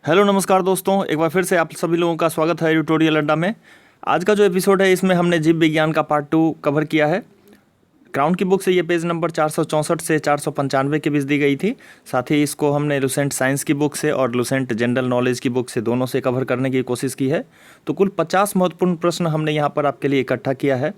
Hello नमस्कार दोस्तों, एक बार फिर से आप सभी लोगों का स्वागत है ट्यूटोरियल अड्डा में। आज का जो एपिसोड है इसमें हमने जीव विज्ञान का पार्ट 2 कवर किया है। क्राउन की बुक से ये पेज नंबर 464 से 495 के बीच दी गई थी। साथ ही इसको हमने लुसेंट साइंस की बुक से और लुसेंट जनरल नॉलेज की बुक से दोनों से कवर करने की कोशिश की है। तो कुल 50 महत्वपूर्ण प्रश्न हमने यहाँ पर आपके लिए इकट्ठा किया है,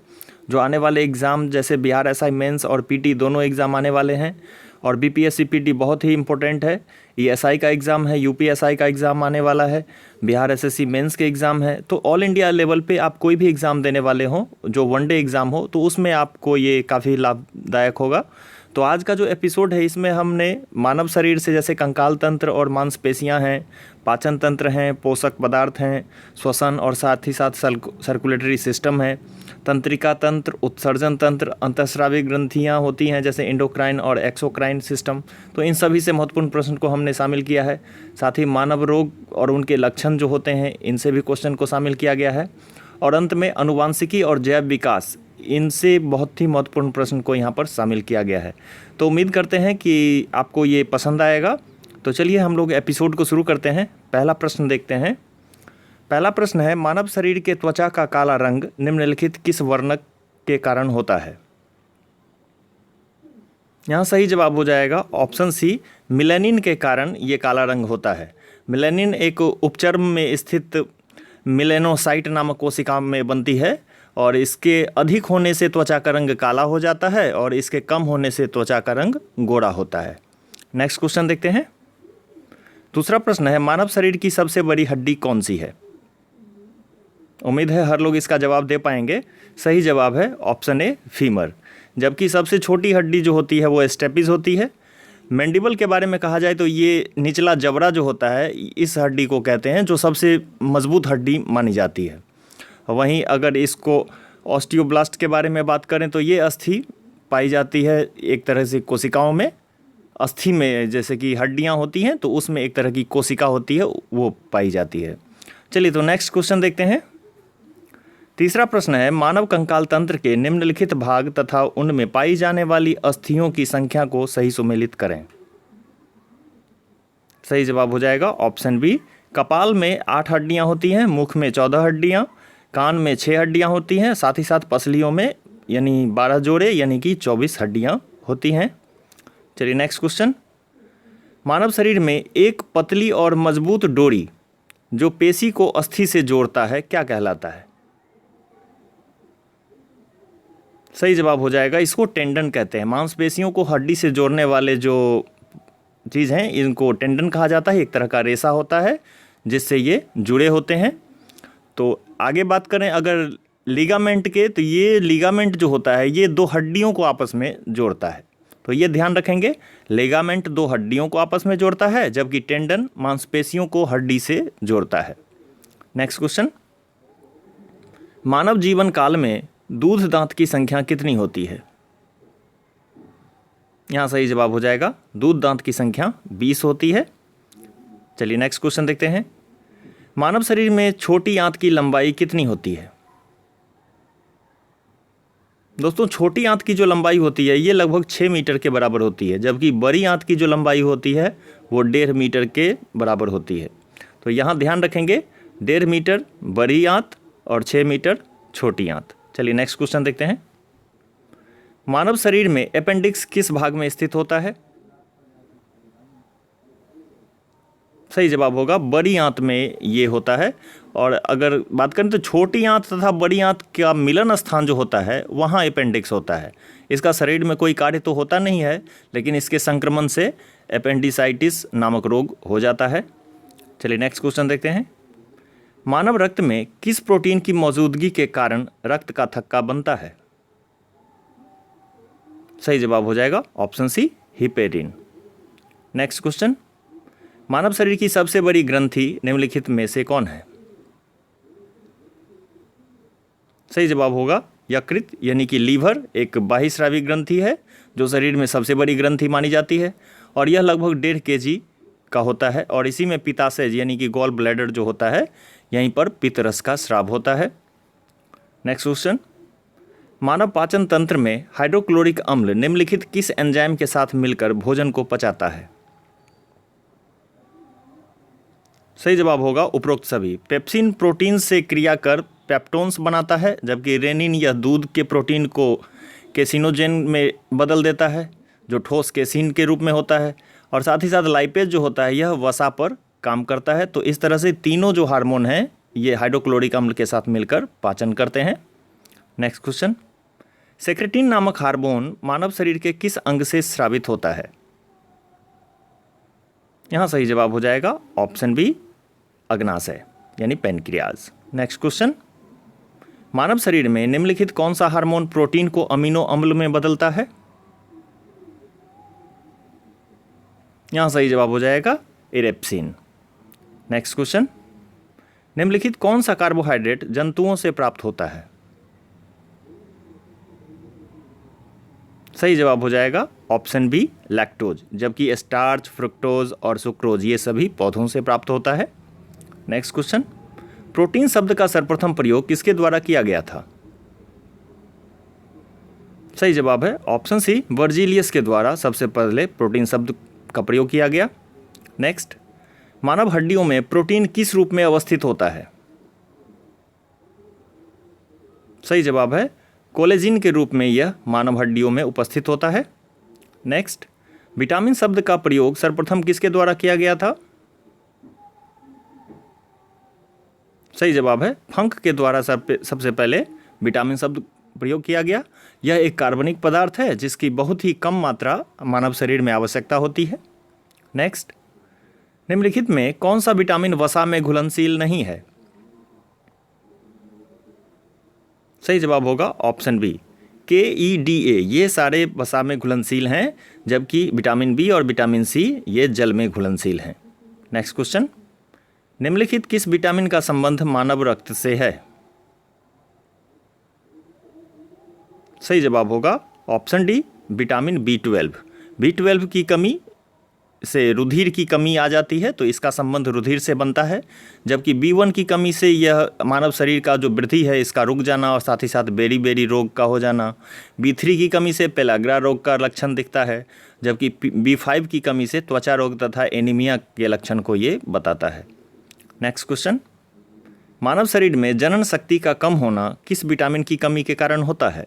जो आने वाले एग्ज़ाम जैसे बिहार एसआई मेंस और पीटी दोनों एग्ज़ाम आने वाले हैं। और बीपीएससी पीटी बहुत ही इंपॉर्टेंट है। ये एसआई का एग्ज़ाम है, यूपीएसआई का एग्ज़ाम आने वाला है, बिहार एसएससी मेंस के एग्ज़ाम है। तो ऑल इंडिया लेवल पे आप कोई भी एग्ज़ाम देने वाले हों, जो वनडे एग्ज़ाम हो, तो उसमें आपको ये काफ़ी लाभदायक होगा। तो आज का जो एपिसोड है इसमें हमने मानव शरीर से जैसे कंकाल तंत्र और मांसपेशियां हैं, पाचन तंत्र हैं, पोषक पदार्थ हैं, श्वसन और साथ ही साथ सर्कुलेटरी सिस्टम है, तंत्रिका तंत्र, उत्सर्जन तंत्र, अंतःस्रावी ग्रंथियां होती हैं जैसे एंडोक्राइन और एक्सोक्राइन सिस्टम। तो इन सभी से महत्वपूर्ण प्रश्न को हमने शामिल किया है। साथ ही मानव रोग और उनके लक्षण जो होते हैं, इनसे भी क्वेश्चन को शामिल किया गया है। और अंत में अनुवांशिकी और जैव विकास, इनसे बहुत ही महत्वपूर्ण प्रश्न को यहाँ पर शामिल किया गया है। तो उम्मीद करते हैं कि आपको ये पसंद आएगा। तो चलिए हम लोग एपिसोड को शुरू करते हैं। पहला प्रश्न देखते हैं। पहला प्रश्न है, मानव शरीर के त्वचा का काला रंग निम्नलिखित किस वर्णक के कारण होता है? यहाँ सही जवाब हो जाएगा ऑप्शन सी, मिलेनिन के कारण ये काला रंग होता है। मिलेनिन एक उपचर्म में स्थित मिलेनोसाइट नामक कोशिका में बनती है और इसके अधिक होने से त्वचा का रंग काला हो जाता है और इसके कम होने से त्वचा का रंग गोरा होता है। नेक्स्ट क्वेश्चन देखते हैं। दूसरा प्रश्न है, मानव शरीर की सबसे बड़ी हड्डी कौन सी है? उम्मीद है हर लोग इसका जवाब दे पाएंगे। सही जवाब है ऑप्शन ए, फीमर। जबकि सबसे छोटी हड्डी जो होती है वो स्टेपिस होती है। मैंडिबल के बारे में कहा जाए तो ये निचला जबड़ा जो होता है, इस हड्डी को कहते हैं जो सबसे मजबूत हड्डी मानी जाती है। वहीं अगर इसको ऑस्टियोब्लास्ट के बारे में बात करें तो ये अस्थि पाई जाती है एक तरह से कोशिकाओं में। अस्थि में जैसे कि हड्डियां होती हैं तो उसमें एक तरह की कोशिका होती है, वो पाई जाती है। चलिए तो नेक्स्ट क्वेश्चन देखते हैं। तीसरा प्रश्न है, मानव कंकाल तंत्र के निम्नलिखित भाग तथा उनमें पाई जाने वाली अस्थियों की संख्या को सही सुमेलित करें। सही जवाब हो जाएगा ऑप्शन बी, कपाल में 8 हड्डियां होती हैं, मुख में 14 हड्डियां, कान में 6 हड्डियां होती हैं, साथ ही साथ पसलियों में यानी 12 जोड़े यानी कि 24 हड्डियां होती हैं। चलिए नेक्स्ट क्वेश्चन। मानव शरीर में एक पतली और मजबूत डोरी जो पेशी को अस्थि से जोड़ता है क्या कहलाता है? सही जवाब हो जाएगा, इसको टेंडन कहते हैं। मांसपेशियों को हड्डी से जोड़ने वाले जो चीज़ हैं इनको टेंडन कहा जाता है। एक तरह का रेशा होता है जिससे ये जुड़े होते हैं। तो आगे बात करें अगर लिगामेंट के, तो ये लिगामेंट जो होता है ये 2 हड्डियों को आपस में जोड़ता है। तो ये ध्यान रखेंगे, लिगामेंट 2 हड्डियों को आपस में जोड़ता है जबकि टेंडन मांसपेशियों को हड्डी से जोड़ता है। नेक्स्ट क्वेश्चन, मानव जीवन काल में दूध दांत की संख्या कितनी होती है? यहाँ सही जवाब हो जाएगा, दूध दांत की संख्या 20 होती है। चलिए नेक्स्ट क्वेश्चन देखते हैं। मानव शरीर में छोटी आंत की लंबाई कितनी होती है? दोस्तों छोटी आंत की जो लंबाई होती है ये लगभग 6 मीटर के बराबर होती है, जबकि बड़ी आंत की जो लंबाई होती है वो 1.5 मीटर के बराबर होती है। तो यहाँ ध्यान रखेंगे, 1.5 मीटर बड़ी आंत और 6 मीटर छोटी आंत। चलिए नेक्स्ट क्वेश्चन देखते हैं। मानव शरीर में अपेंडिक्स किस भाग में स्थित होता है? सही जवाब होगा बड़ी आंत में ये होता है। और अगर बात करें तो छोटी आंत तथा बड़ी आंत का मिलन स्थान जो होता है वहाँ अपेंडिक्स होता है। इसका शरीर में कोई कार्य तो होता नहीं है, लेकिन इसके संक्रमण से अपेंडिसाइटिस नामक रोग हो जाता है। चलिए नेक्स्ट क्वेश्चन देखते हैं। मानव रक्त में किस प्रोटीन की मौजूदगी के कारण रक्त का थक्का बनता है? सही जवाब हो जाएगा option C, heparin. Next question, मानव शरीर की सबसे बड़ी ग्रंथि निम्नलिखित में से कौन है? सही जवाब होगा यकृत यानी कि लीवर एक बाह्यस्रावी ग्रंथि है जो शरीर में सबसे बड़ी ग्रंथि मानी जाती है और यह लगभग 1.5 kg का होता है और इसी में पित्ताशय यानी कि गॉल ब्लैडर जो होता है यहीं पर पित्त रस का स्राव होता है। नेक्स्ट क्वेश्चन, मानव पाचन तंत्र में हाइड्रोक्लोरिक अम्ल निम्नलिखित किस एंजाइम के साथ मिलकर भोजन को पचाता है? सही जवाब होगा उपरोक्त सभी। पेप्सिन प्रोटीन से क्रिया कर पेप्टोन्स बनाता है, जबकि रेनिन यह दूध के प्रोटीन को केसिनोजेन में बदल देता है, जो ठोस केसिन के रूप में होता है। और साथ ही साथ लाइपेज जो होता है यह वसा पर काम करता है। तो इस तरह से तीनों जो हार्मोन हैं ये हाइड्रोक्लोरिक अम्ल के साथ मिलकर पाचन करते हैं। नेक्स्ट क्वेश्चन, सेक्रेटिन नामक हार्मोन मानव शरीर के किस अंग से स्रावित होता है? यहाँ सही जवाब हो जाएगा ऑप्शन बी, अग्नाशय यानी पेनक्रियाज। नेक्स्ट क्वेश्चन, मानव शरीर में निम्नलिखित कौन सा हार्मोन प्रोटीन को अमीनो अम्ल में बदलता है? यहां सही जवाब हो जाएगा इरेप्सिन। नेक्स्ट क्वेश्चन, निम्नलिखित कौन सा कार्बोहाइड्रेट जंतुओं से प्राप्त होता है? सही जवाब हो जाएगा ऑप्शन बी, लैक्टोज, जबकि स्टार्च, फ्रुक्टोज और सुक्रोज ये सभी पौधों से प्राप्त होता है। नेक्स्ट क्वेश्चन, प्रोटीन शब्द का सर्वप्रथम प्रयोग किसके द्वारा किया गया था? सही जवाब है ऑप्शन सी, वर्जिलियस के द्वारा सबसे पहले प्रोटीन शब्द का प्रयोग किया गया। नेक्स्ट, मानव हड्डियों में प्रोटीन किस रूप में अवस्थित होता है? सही जवाब है कोलेजिन के रूप में यह मानव हड्डियों में उपस्थित होता है। नेक्स्ट, विटामिन शब्द का प्रयोग सर्वप्रथम किसके द्वारा किया गया था? सही जवाब है फंक के द्वारा सबसे पहले विटामिन शब्द प्रयोग किया गया। यह एक कार्बनिक पदार्थ है जिसकी बहुत ही कम मात्रा मानव शरीर में आवश्यकता होती है। नेक्स्ट, निम्नलिखित में कौन सा विटामिन वसा में घुलनशील नहीं है? सही जवाब होगा ऑप्शन बी, KEDA, ये सारे वसा में घुलनशील हैं, जबकि विटामिन बी और विटामिन सी ये जल में घुलनशील हैं। नेक्स्ट क्वेश्चन, निम्नलिखित किस विटामिन का संबंध मानव रक्त से है? सही जवाब होगा option D, vitamin B12। B12 की कमी से रुधिर की कमी आ जाती है, तो इसका संबंध रुधिर से बनता है, जबकि B1 की कमी से यह मानव शरीर का जो वृद्धि है इसका रुक जाना और साथ ही साथ बेरी बेरी रोग का हो जाना। B3 की कमी से पेलाग्रा रोग का लक्षण दिखता है, जबकि B5 की कमी से त्वचा रोग तथा एनीमिया के लक्षण को ये बताता है। नेक्स्ट क्वेश्चन, मानव शरीर में जनन शक्ति का कम होना किस विटामिन की कमी के कारण होता है?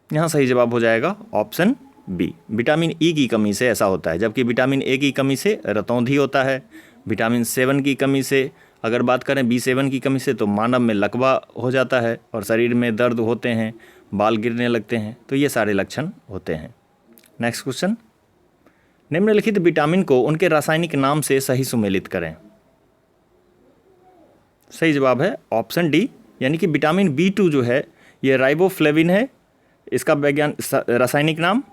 यहाँ सही जवाब हो जाएगा ऑप्शन बी, विटामिन ई की कमी से ऐसा होता है, जबकि विटामिन ए की कमी से रतौंधी होता है। विटामिन 7 की कमी से अगर बात करें B7 की कमी से तो मानव में लकवा हो जाता है और शरीर में दर्द होते हैं, बाल गिरने लगते हैं, तो ये सारे लक्षण होते हैं। नेक्स्ट क्वेश्चन, निम्नलिखित विटामिन को उनके रासायनिक नाम से सही सुमेलित करें। सही जवाब है ऑप्शन डी, यानी कि विटामिन B2 जो है ये राइबोफ्लेविन है, इसका रासायनिक नाम।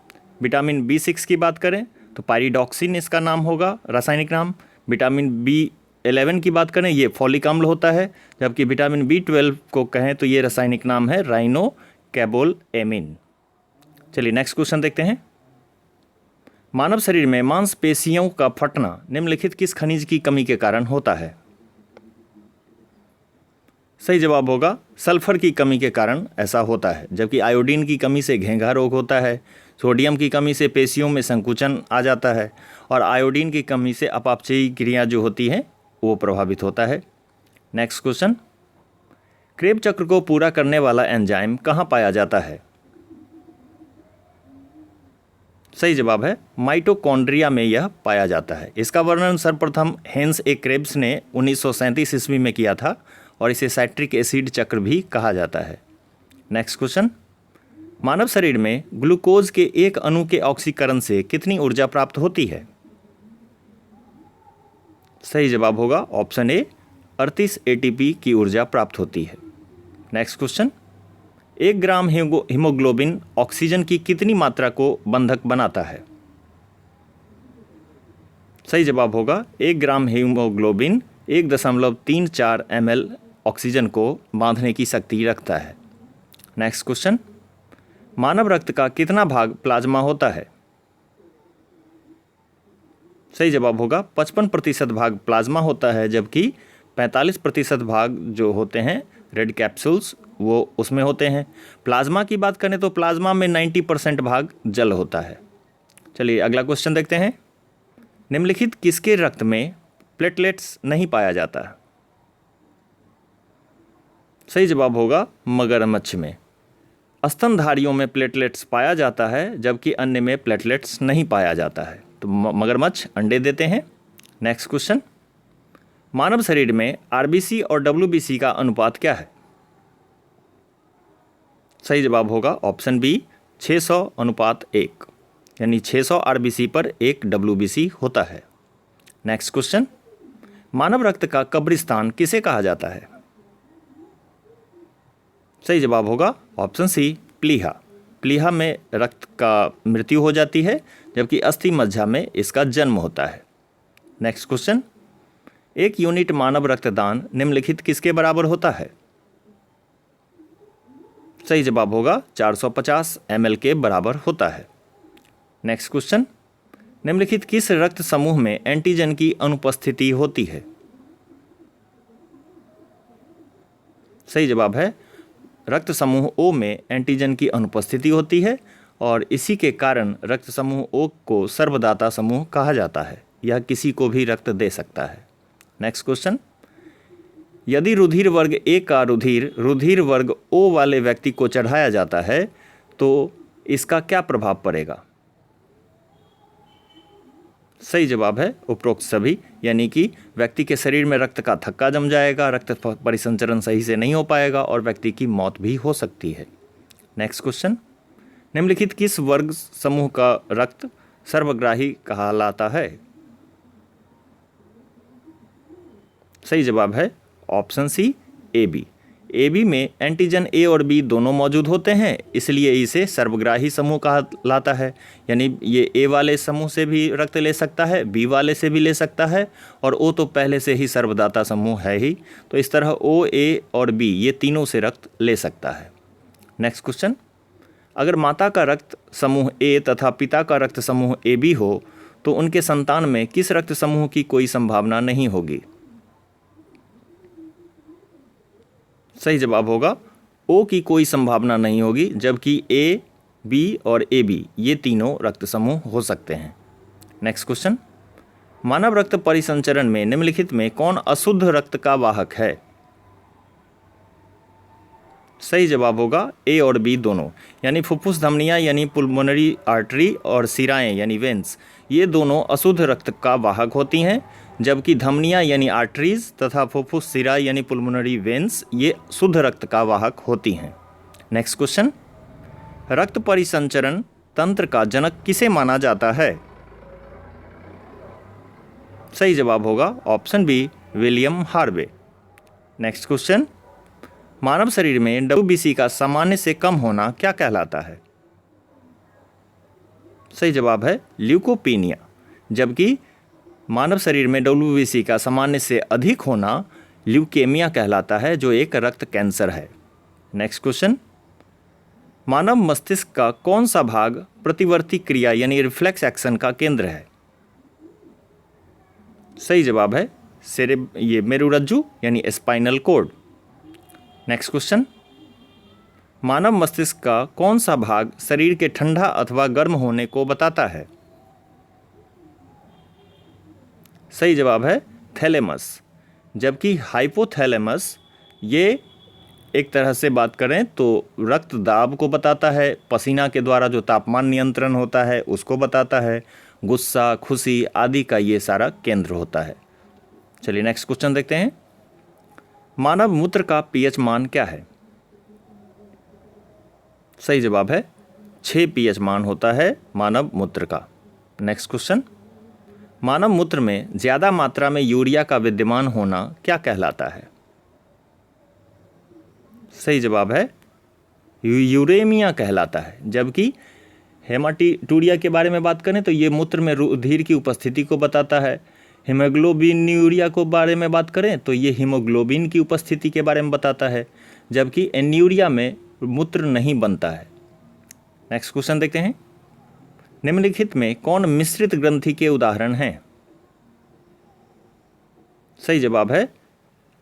विटामिन B6 की बात करें तो पायरिडॉक्सिन इसका नाम होगा रासायनिक नाम। विटामिन B11 की बात करें ये फॉलिक अम्ल होता है, जबकि विटामिन B12 को कहें तो ये रासायनिक नाम है राइनोकैबोलएमिन। चलिए नेक्स्ट क्वेश्चन देखते हैं। मानव शरीर में मांसपेशियों का फटना निम्नलिखित किस खनिज की कमी के कारण होता है? सही जवाब होगा सल्फर की कमी के कारण ऐसा होता है, जबकि आयोडीन की कमी से घेंघा रोग होता है, सोडियम की कमी से पेशियों में संकुचन आ जाता है और आयोडीन की कमी से अपापचयी क्रिया जो होती है वो प्रभावित होता है। नेक्स्ट क्वेश्चन, क्रेब चक्र को पूरा करने वाला एंजाइम कहाँ पाया जाता है? सही जवाब है माइटोकॉन्ड्रिया में यह पाया जाता है। इसका वर्णन सर्वप्रथम हेंस ए क्रेब्स ने 1937 ईस्वी में किया था और इसे साइट्रिक एसिड चक्र भी कहा जाता है। नेक्स्ट क्वेश्चन, मानव शरीर में ग्लूकोज के एक अणु के ऑक्सीकरण से कितनी ऊर्जा प्राप्त होती है? सही जवाब होगा ऑप्शन ए, 38 ATP की ऊर्जा प्राप्त होती है। नेक्स्ट क्वेश्चन, 1 ग्राम हीमोग्लोबिन ऑक्सीजन की कितनी मात्रा को बंधक बनाता है? सही जवाब होगा 1 ग्राम हीमोग्लोबिन 1.34 ml ऑक्सीजन को बांधने की शक्ति रखता है। नेक्स्ट क्वेश्चन, मानव रक्त का कितना भाग प्लाज्मा होता है? सही जवाब होगा 55% भाग प्लाज्मा होता है, जबकि 45% भाग जो होते हैं रेड कैप्सूल्स वो उसमें होते हैं। प्लाज्मा की बात करें तो प्लाज्मा में 90% भाग जल होता है। चलिए अगला क्वेश्चन देखते हैं। निम्नलिखित किसके रक्त में प्लेटलेट्स नहीं पाया जाता है? सही जवाब होगा मगरमच्छ में। स्तनधारियों में प्लेटलेट्स पाया जाता है जबकि अन्य में प्लेटलेट्स नहीं पाया जाता है। तो मगरमच्छ अंडे देते हैं। नेक्स्ट क्वेश्चन, मानव शरीर में आरबीसी और डब्ल्यूबीसी का अनुपात क्या है? सही जवाब होगा ऑप्शन बी 600:1, यानी 600 आरबीसी पर 1 डब्ल्यूबीसी होता है। नेक्स्ट क्वेश्चन, मानव रक्त का कब्रिस्तान किसे कहा जाता है? सही जवाब होगा ऑप्शन सी प्लीहा। प्लीहा में रक्त का मृत्यु हो जाती है जबकि अस्थि मज्जा में इसका जन्म होता है। नेक्स्ट क्वेश्चन, 1 यूनिट मानव रक्तदान निम्नलिखित किसके बराबर होता है? सही जवाब होगा 450 ml के बराबर होता है। नेक्स्ट क्वेश्चन, निम्नलिखित किस रक्त समूह में एंटीजन की अनुपस्थिति होती है? सही जवाब है रक्त समूह ओ में एंटीजन की अनुपस्थिति होती है और इसी के कारण रक्त समूह ओ को सर्वदाता समूह कहा जाता है। यह किसी को भी रक्त दे सकता है। नेक्स्ट क्वेश्चन, यदि रुधिर वर्ग ए का रुधिर वर्ग ओ वाले व्यक्ति को चढ़ाया जाता है तो इसका क्या प्रभाव पड़ेगा? सही जवाब है उपरोक्त सभी, यानी कि व्यक्ति के शरीर में रक्त का थक्का जम जाएगा, रक्त परिसंचरण सही से नहीं हो पाएगा और व्यक्ति की मौत भी हो सकती है। नेक्स्ट क्वेश्चन, निम्नलिखित किस वर्ग समूह का रक्त सर्वग्राही कहलाता है? सही जवाब है option C A B. A B में एंटीजन ए और बी दोनों मौजूद होते हैं, इसलिए इसे सर्वग्राही समूह कहलाता है। यानी ये ए वाले समूह से भी रक्त ले सकता है, बी वाले से भी ले सकता है और ओ तो पहले से ही सर्वदाता समूह है ही, तो इस तरह ओ, ए और बी ये तीनों से रक्त ले सकता है। नेक्स्ट क्वेश्चन, अगर माता का रक्त समूह ए तथा पिता का रक्त समूह ए बी हो तो उनके संतान में किस रक्त समूह की कोई संभावना नहीं होगी? सही जवाब होगा ओ की कोई संभावना नहीं होगी, जबकि ए, बी और ए बी ये तीनों रक्त समूह हो सकते हैं। नेक्स्ट क्वेश्चन, मानव रक्त परिसंचरण में निम्नलिखित में कौन अशुद्ध रक्त का वाहक है? सही जवाब होगा ए और बी दोनों, यानी फुफ्फुस धमनियां यानी पुल्मोनरी आर्टरी और सिराएं यानी वेंस ये दोनों अशुद्ध रक्त का वाहक होती हैं, जबकि धमनियां यानी आर्टरीज तथा फुफ्फुस सिरा यानी पुल्मोनरी वेंस ये शुद्ध रक्त का वाहक होती हैं। नेक्स्ट क्वेश्चन, रक्त परिसंचरण तंत्र का जनक किसे माना जाता है? सही जवाब होगा option B William Harvey. Next question, मानव शरीर में डब्ल्यूबीसी का सामान्य से कम होना क्या कहलाता है? सही जवाब है ल्यूकोपीनिया, जबकि मानव शरीर में डब्ल्यूबीसी का सामान्य से अधिक होना ल्यूकेमिया कहलाता है, जो एक रक्त कैंसर है। नेक्स्ट क्वेश्चन, मानव मस्तिष्क का कौन सा भाग प्रतिवर्ती क्रिया यानी रिफ्लेक्स एक्शन का केंद्र है? सही जवाब है ये मेरुरज्जु यानी स्पाइनल कॉर्ड। नेक्स्ट क्वेश्चन, मानव मस्तिष्क का कौन सा भाग शरीर के ठंडा अथवा गर्म होने को बताता है? सही जवाब है थैलेमस, जबकि हाइपोथैलेमस ये एक तरह से बात करें तो रक्त दाब को बताता है, पसीना के द्वारा जो तापमान नियंत्रण होता है उसको बताता है, गुस्सा, खुशी आदि का ये सारा केंद्र होता है। चलिए नेक्स्ट क्वेश्चन देखते हैं, मानव मूत्र का पीएच मान क्या है? सही जवाब है 6 पीएच मान होता है मानव मूत्र का। नेक्स्ट क्वेश्चन, मानव मूत्र में ज़्यादा मात्रा में यूरिया का विद्यमान होना क्या कहलाता है? सही जवाब है यूरेमिया कहलाता है, जबकि हेमाटूरिया के बारे में बात करें तो ये मूत्र में रुधिर की उपस्थिति को बताता है। हीमोग्लोबिनूरिया को बारे में बात करें तो ये हीमोग्लोबिन की उपस्थिति के बारे में बताता है, जबकि एन्यूरिया में मूत्र नहीं बनता है। नेक्स्ट क्वेश्चन देखते हैं, निम्नलिखित में कौन मिश्रित ग्रंथि के उदाहरण हैं? सही जवाब है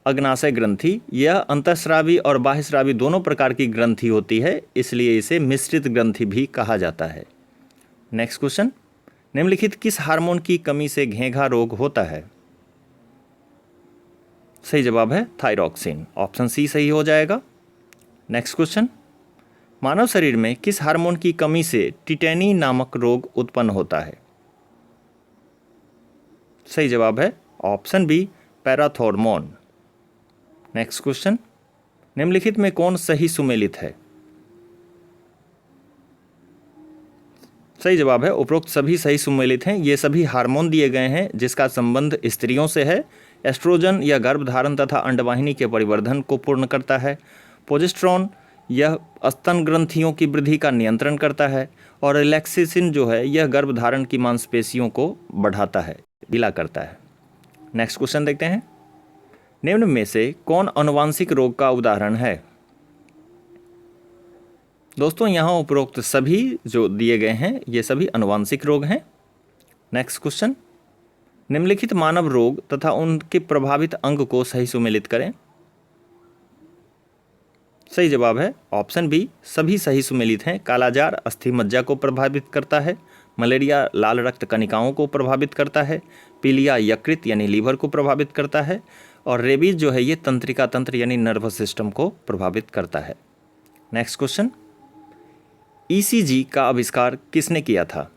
अग्नाशय ग्रंथि। यह अंतःस्रावी और बाह्यस्रावी दोनों प्रकार की ग्रंथि होती है, इसलिए इसे मिश्रित ग्रंथि भी कहा जाता है। नेक्स्ट क्वेश्चन, निम्नलिखित किस हार्मोन की कमी से घेंघा रोग होता है? सही जवाब है थायरॉक्सिन, ऑप्शन सी सही हो जाएगा। नेक्स्ट क्वेश्चन, मानव शरीर में किस हार्मोन की कमी से टिटेनी नामक रोग उत्पन्न होता है? सही जवाब है option B parathormone. Next question, निम्नलिखित में कौन सही सुमेलित है? सही जवाब है उपरोक्त सभी सही सुमेलित हैं। ये सभी हार्मोन दिए गए हैं जिसका संबंध स्त्रियों से है। एस्ट्रोजन यह गर्भधारण तथा अंडवाहिनी के परिवर्धन को पूर्ण करता है। प्रोजेस्टेरोन यह स्तन ग्रंथियों की वृद्धि का नियंत्रण करता है। और रिलैक्सेशन जो है यह गर्भधारण की मांसपेशियों को बढ़ाता है, ढीला करता है। नेक्स्ट क्वेश्चन देखते हैं, निम्न में से कौन आनुवांशिक रोग का उदाहरण है? दोस्तों यहाँ उपरोक्त सभी जो दिए गए हैं ये सभी आनुवांशिक रोग हैं। नेक्स्ट क्वेश्चन, निम्नलिखित मानव रोग तथा उनके प्रभावित अंग को सही सुमेलित करें। सही जवाब है ऑप्शन बी सभी सही सुमेलित हैं। कालाजार अस्थि मज्जा को प्रभावित करता है। मलेरिया लाल रक्त कणिकाओं को प्रभावित करता है। पीलिया यकृत यानी लीवर को प्रभावित करता है। और रेबीज जो है ये तंत्रिका तंत्र यानी नर्वस सिस्टम को प्रभावित करता है। नेक्स्ट क्वेश्चन, ईसीजी का आविष्कार किसने किया था?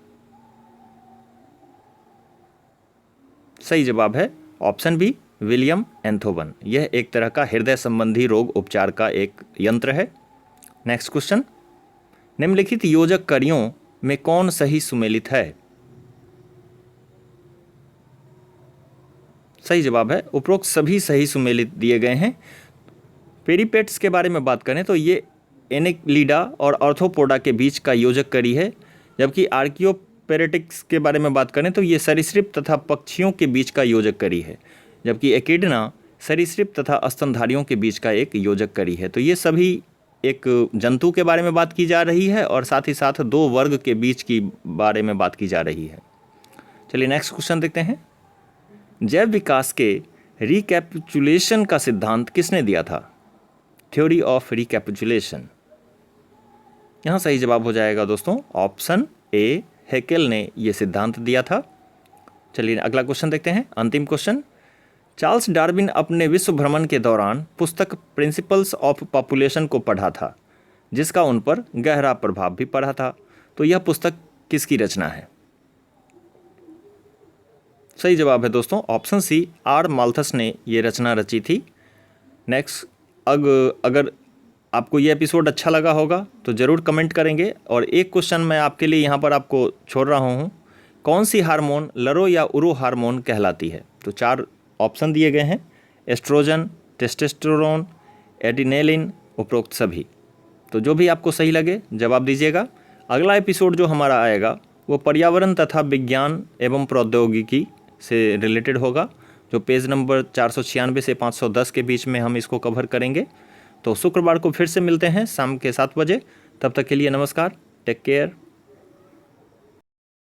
सही जवाब है ऑप्शन बी विलियम एंथोवन। यह एक तरह का हृदय संबंधी रोग उपचार का एक यंत्र है। नेक्स्ट क्वेश्चन, निम्नलिखित योजक कड़ियों में कौन सही सुमेलित है? सही जवाब है उपरोक्त सभी सही सुमेलित दिए गए हैं। पेरिपेट्स के बारे में बात करें तो ये एनेलिडा और आर्थ्रोपोडा के बीच का योजक कड़ी है। जबकि आर्कियोपेरेटिक्स के बारे में बात करें तो ये सरीसृप तथा पक्षियों के बीच का योजक कड़ी है। जबकि एकिडना सरीसृप तथा स्तनधारियों के बीच का एक योजक कड़ी है। तो ये सभी एक जंतु के बारे में बात की जा रही है और साथ ही साथ दो वर्ग के बीच की बारे में बात की जा रही है। चलिए नेक्स्ट क्वेश्चन देखते हैं, जैव विकास के रिकैपिचुलेशन का सिद्धांत किसने दिया था? Theory of recapitulation. यहाँ सही जवाब हो जाएगा दोस्तों ऑप्शन ए हैकेल ने यह सिद्धांत दिया था। चलिए अगला क्वेश्चन देखते हैं, अंतिम क्वेश्चन, चार्ल्स डार्विन अपने विश्व भ्रमण के दौरान पुस्तक प्रिंसिपल्स ऑफ पॉपुलेशन को पढ़ा था जिसका उन पर गहरा प्रभाव भी पड़ा था। तो यह पुस्तक किसकी रचना है? सही जवाब है दोस्तों ऑप्शन सी आर माल्थस ने यह रचना रची थी। नेक्स्ट, अगर आपको ये एपिसोड अच्छा लगा होगा तो ज़रूर कमेंट करेंगे। और एक क्वेश्चन मैं आपके लिए यहाँ पर आपको छोड़ रहा हूँ, कौन सी हार्मोन लरो या उरो हार्मोन कहलाती है? तो 4 ऑप्शन दिए गए हैं, एस्ट्रोजन, टेस्टोस्टेरोन, एड्रेनालिन, उपरोक्त सभी। तो जो भी आपको सही लगे जवाब दीजिएगा। अगला एपिसोड जो हमारा आएगा वो पर्यावरण तथा विज्ञान एवं प्रौद्योगिकी से रिलेटेड होगा, जो पेज नंबर 496 से 510 के बीच में हम इसको कवर करेंगे। तो शुक्रवार को फिर से मिलते हैं शाम के 7 बजे। तब तक के लिए नमस्कार, टेक केयर।